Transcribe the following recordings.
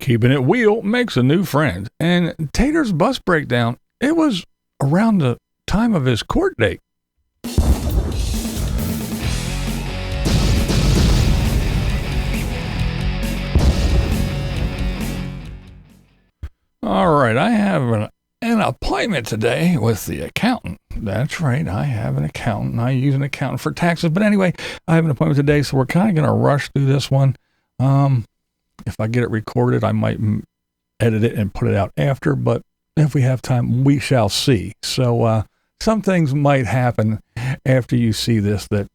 Keepinitwheel makes a new friend. And Tater's bus breakdown, it was around the time of his court date. All right, I have an appointment today with the accountant. That's right, I have an accountant. I use an accountant for taxes. But anyway, I have an appointment today, so we're kind of going to rush through this one. If I get it recorded, I might edit it and put it out after. But if we have time, we shall see. So some things might happen after you see this that,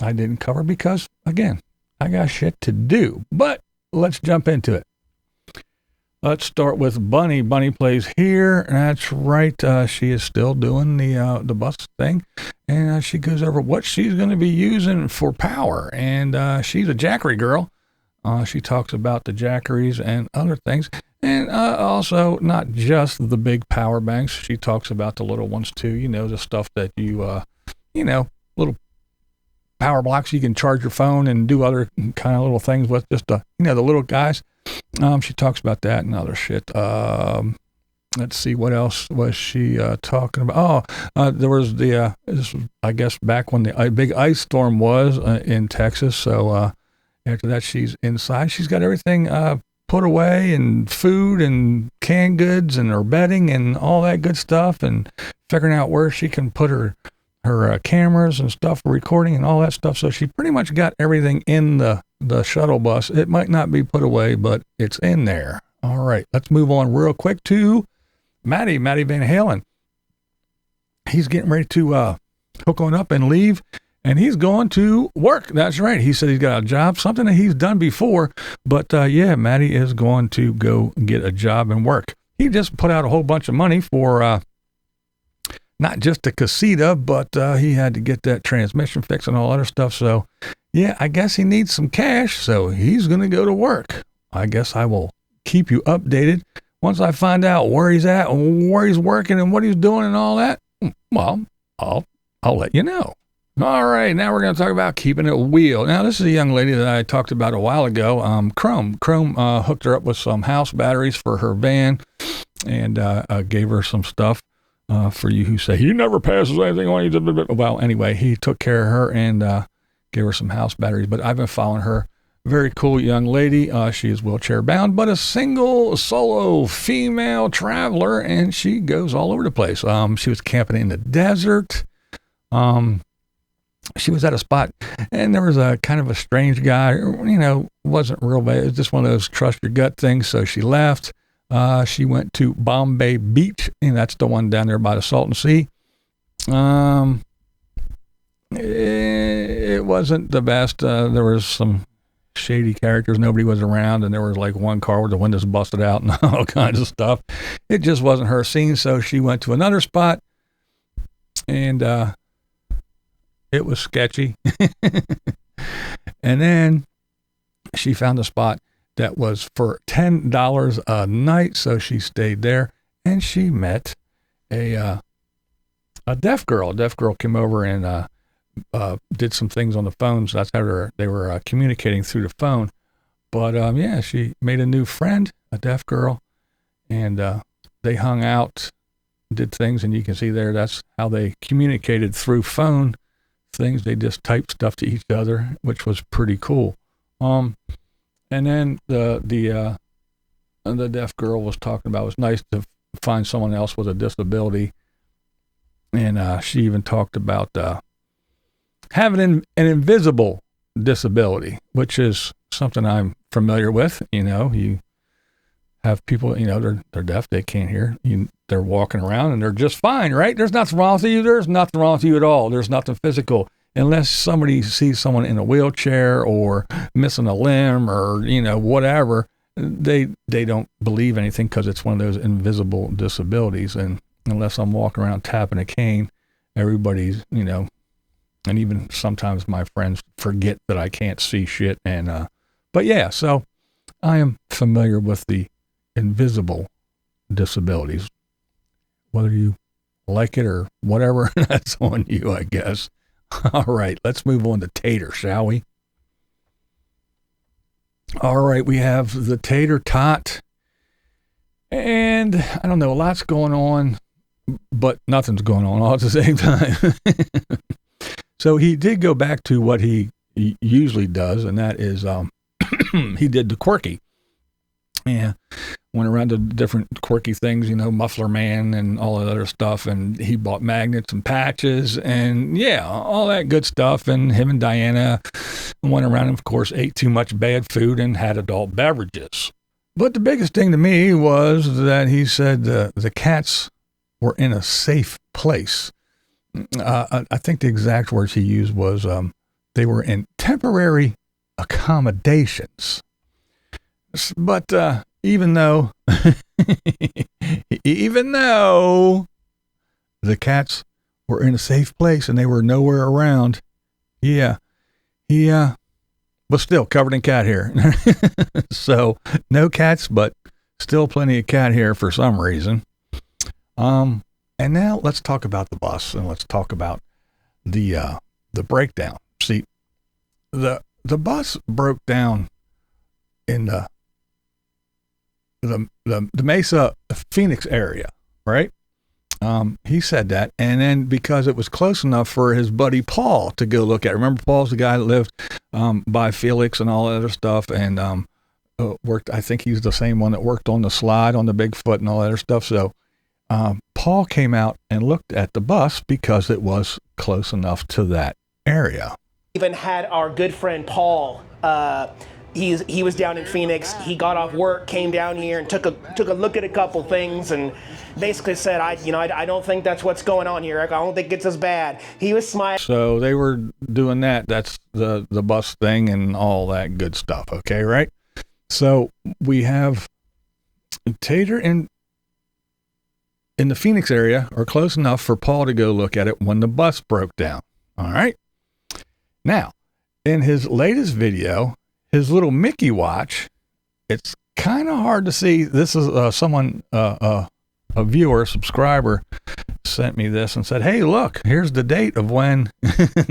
I didn't cover because, again, I got shit to do. But let's jump into it. Let's start with Bunny. BunnyPlayHere. That's right. She is still doing the bus thing. And she goes over what she's going to be using for power. And she's a jackery girl. She talks about the jackeries and other things. And also not just the big power banks. She talks about the little ones too. The stuff that you, little power blocks you can charge your phone and do other kind of little things with. Just, the little guys. She talks about that and other shit. Let's see, what else was she talking about? There was this was, I guess, back when the big ice storm was in Texas. So after that, she's inside. She's got everything put away, and food and canned goods and her bedding and all that good stuff, and figuring out where she can put her cameras and stuff for recording and all that stuff. So she pretty much got everything in the shuttle bus. It might not be put away, but it's in there. All right, let's move on real quick to Matty Van Halen. He's getting ready to hook on up and leave, and he's going to work. That's right. He said he's got a job, something that he's done before, but Matty is going to go get a job and work. He just put out a whole bunch of money for not just the casita, but he had to get that transmission fixed and all other stuff. So, I guess he needs some cash, so he's going to go to work. I guess I will keep you updated once I find out where he's at, where he's working, and what he's doing and all that. Well, I'll let you know. All right, now we're going to talk about Keepinitwheel. Now, this is a young lady that I talked about a while ago. Chrome hooked her up with some house batteries for her van and gave her some stuff. For you who say, he never passes anything on you. Well, anyway, he took care of her and gave her some house batteries. But I've been following her. Very cool young lady. She is wheelchair bound, but a single solo female traveler, and she goes all over the place. She was camping in the desert. She was at a spot, and there was a kind of a strange guy. Wasn't real bad. It was just one of those trust your gut things. So she left. She went to Bombay Beach, and that's the one down there by the Salton Sea. It wasn't the best. There was some shady characters. Nobody was around, and there was like one car with the windows busted out and all kinds of stuff. It just wasn't her scene, so she went to another spot, and it was sketchy. And then she found a spot that was for $10 a night, so she stayed there, and she met a deaf girl. A deaf girl came over and did some things on the phone, so that's how they were communicating through the phone. But she made a new friend, a deaf girl, and they hung out, did things, and you can see there that's how they communicated through phone things. They just typed stuff to each other, which was pretty cool. And then the deaf girl was talking about it was nice to find someone else with a disability, and she even talked about having an invisible disability, which is something I'm familiar with. You have people, they're deaf, they can't hear. They're walking around and they're just fine, right? There's nothing wrong with you. There's nothing wrong with you at all. There's nothing physical. Unless somebody sees someone in a wheelchair or missing a limb or, whatever, they don't believe anything because it's one of those invisible disabilities. And unless I'm walking around tapping a cane, everybody's, and even sometimes my friends forget that I can't see shit. And, so I am familiar with the invisible disabilities. Whether you like it or whatever, that's on you, I guess. All right, let's move on to Tater, shall we? All right, we have the Tater tot. And I don't know, a lot's going on, but nothing's going on all at the same time. So he did go back to what he usually does, and that is he did the quirky. Yeah, went around to different quirky things, Muffler Man and all that other stuff, and he bought magnets and patches and all that good stuff. And him and Diana went around and, of course, ate too much bad food and had adult beverages. But the biggest thing to me was that he said the cats were in a safe place. I think the exact words he used was they were in temporary accommodations. But even though the cats were in a safe place and they were nowhere around, he was still covered in cat hair. So no cats, but still plenty of cat hair for some reason. And now let's talk about the bus, and let's talk about the breakdown. See, the bus broke down in the Mesa Phoenix area, right? He said that, and then because it was close enough for his buddy Paul to go look at. Remember, Paul's the guy that lived by Felix and all that other stuff, and worked. I think he's the same one that worked on the slide on the Bigfoot and all that other stuff. So Paul came out and looked at the bus because it was close enough to that area. Even had our good friend Paul. He was down in Phoenix. He got off work, came down here, and took a look at a couple things, and basically said, I don't think that's what's going on here. I don't think it's as bad. He was smiling. So they were doing that. That's the bus thing and all that good stuff. Okay, right? So we have Tater in the Phoenix area, or close enough for Paul to go look at it when the bus broke down. All right. Now, in his latest video, his little Mickey watch, it's kind of hard to see. This is someone, a viewer, a subscriber, sent me this and said, hey, look, here's the date of when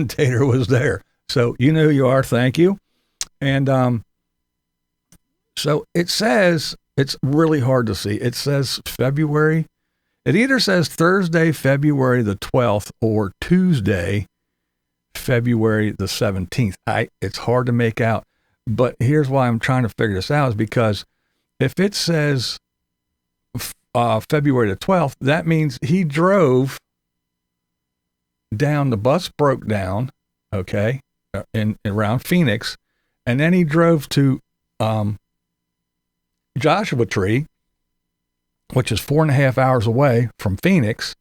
Tater was there. So you know who you are. Thank you. And so it says, it's really hard to see. It says February. It either says Thursday, February the 12th, or Tuesday, February the 17th. It's hard to make out. But here's why I'm trying to figure this out, is because if it says February the 12th, that means he drove down, the bus broke down, okay, in around Phoenix, and then he drove to Joshua Tree, which is 4.5 hours away from Phoenix,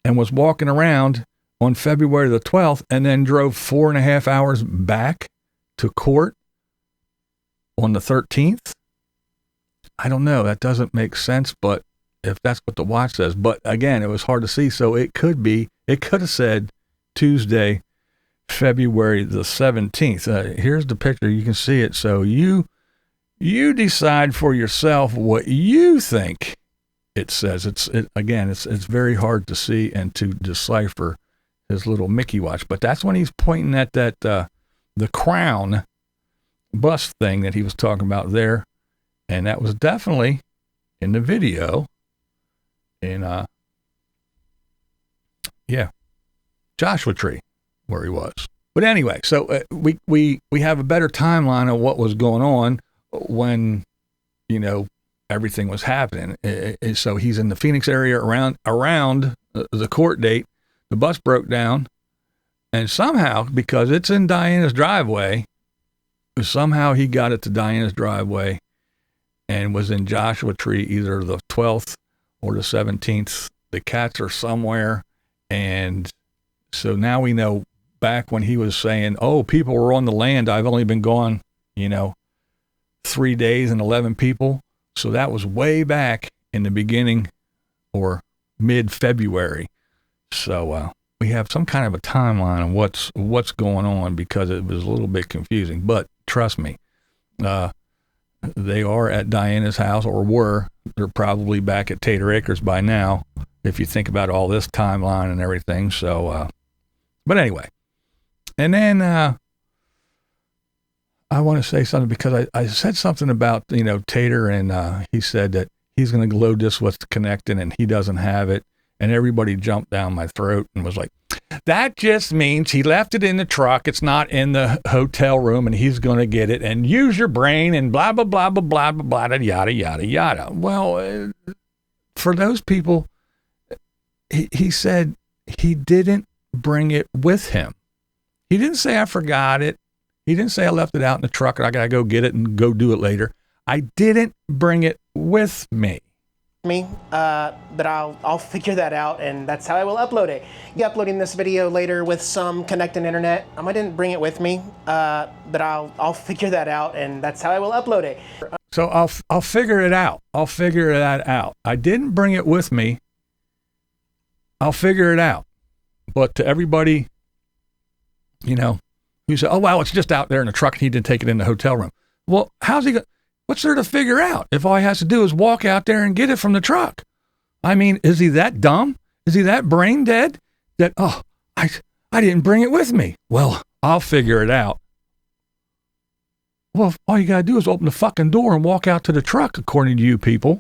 and was walking around on February the 12th, and then drove 4.5 hours back to court on the 13th. I don't know. That doesn't make sense, but if that's what the watch says. But again, it was hard to see. So it could have said Tuesday, February the 17th. Here's the picture. You can see it. So you decide for yourself what you think it says. It's very hard to see and to decipher his little Mickey watch. But that's when he's pointing at that, the Crown bus thing that he was talking about there. And that was definitely in the video in, Joshua Tree, where he was. But anyway, so we have a better timeline of what was going on when, everything was happening. So he's in the Phoenix area around the court date. The bus broke down. And somehow, because it's in Diana's driveway, somehow he got it to Diana's driveway and was in Joshua Tree either the 12th or the 17th. The cats are somewhere. And so now we know, back when he was saying, oh, people were on the land, I've only been gone, 3 days and 11 people. So that was way back in the beginning or mid-February. So, we have some kind of a timeline of what's going on, because it was a little bit confusing. But trust me, they are at Diana's house, or were. They're probably back at Tater Acres by now, if you think about all this timeline and everything. So, but anyway. And then I want to say something because I said something about, Tater, and he said that he's going to load this with connecting and he doesn't have it. And everybody jumped down my throat and was like, that just means he left it in the truck. It's not in the hotel room and he's going to get it and use your brain and blah, blah, blah, blah, blah, blah, blah, yada, yada, yada. Well, for those people, he said he didn't bring it with him. He didn't say I forgot it. He didn't say I left it out in the truck and I got to go get it and go do it later. I didn't bring it with me. But I'll figure that out, and that's how I will upload it. Be uploading this video later with some connecting internet. I didn't bring it with me, but I'll figure that out, and that's how I will upload it. So I'll figure it out. I'll figure that out. I didn't bring it with me. I'll figure it out. But to everybody, who said, "Oh well, it's just out there in the truck, and he didn't take it in the hotel room." Well, how's he going? What's there to figure out if all he has to do is walk out there and get it from the truck? I mean, is he that dumb? Is he that brain dead that, I didn't bring it with me? Well, I'll figure it out. Well, all you got to do is open the fucking door and walk out to the truck, according to you people.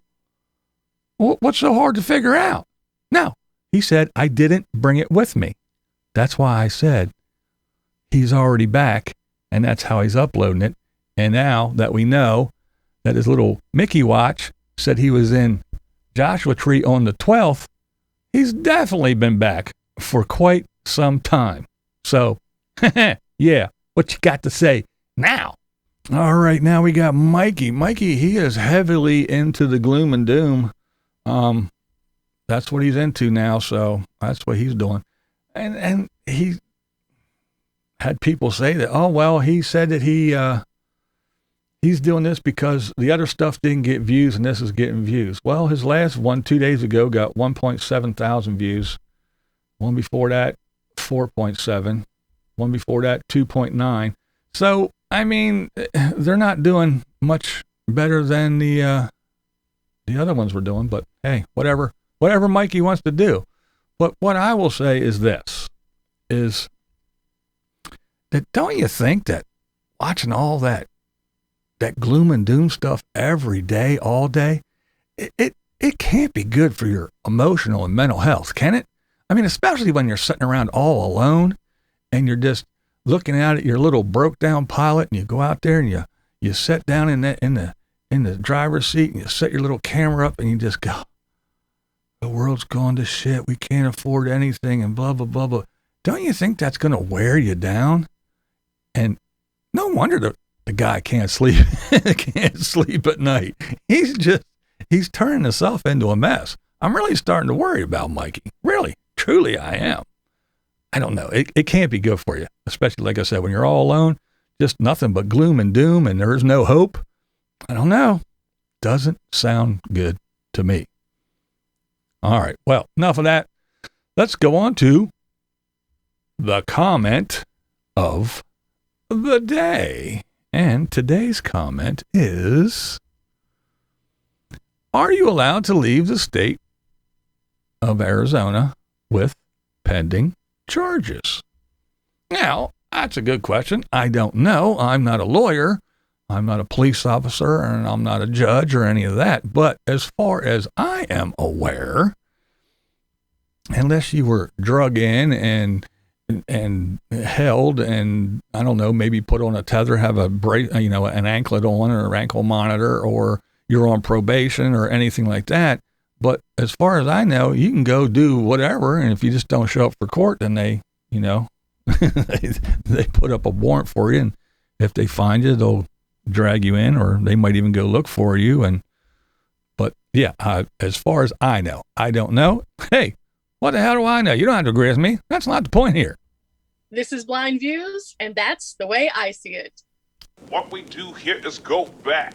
Well, what's so hard to figure out? No, he said, I didn't bring it with me. That's why I said he's already back, and that's how he's uploading it. And now that we know that his little Mickey watch said he was in Joshua Tree on the 12th, he's definitely been back for quite some time. So, yeah, what you got to say now? All right, now we got Mikey. Mikey, he is heavily into the gloom and doom. That's what he's into now, so that's what he's doing. And he had people say that, oh, well, he said that he's doing this because the other stuff didn't get views and this is getting views. Well, his last one 2 days ago got 1.7 thousand views. One before that, 4.7. One before that, 2.9. So, I mean, they're not doing much better than the other ones were doing, but hey, whatever Mikey wants to do. But what I will say is this, is that don't you think that watching all that gloom and doom stuff every day, all day, it can't be good for your emotional and mental health, can it? I mean, especially when you're sitting around all alone and you're just looking out at your little broke down Pilot, and you go out there and you sit down in the driver's seat and you set your little camera up and you just go, the world's gone to shit. We can't afford anything and blah, blah, blah, blah. Don't you think that's going to wear you down? And no wonder the guy can't sleep, can't sleep at night. He's turning himself into a mess. I'm really starting to worry about Mikey. Really, truly I am. I don't know. It can't be good for you, especially, like I said, when you're all alone, just nothing but gloom and doom and there's no hope. I don't know. Doesn't sound good to me. All right. Well, enough of that. Let's go on to the comment of the day. And today's comment is, are you allowed to leave the state of Arizona with pending charges? Now, that's a good question. I don't know. I'm not a lawyer. I'm not a police officer, and I'm not a judge or any of that. But as far as I am aware, unless you were drug in and held and, I don't know, maybe put on a tether, have an anklet on or ankle monitor, or you're on probation or anything like that. But as far as I know, you can go do whatever. And if you just don't show up for court, then they put up a warrant for you. And if they find you, they'll drag you in, or they might even go look for you. But yeah, as far as I know, I don't know. Hey, what the hell do I know? You don't have to agree with me. That's not the point here. This is Blind Views, and that's the way I see it. What we do here is go back.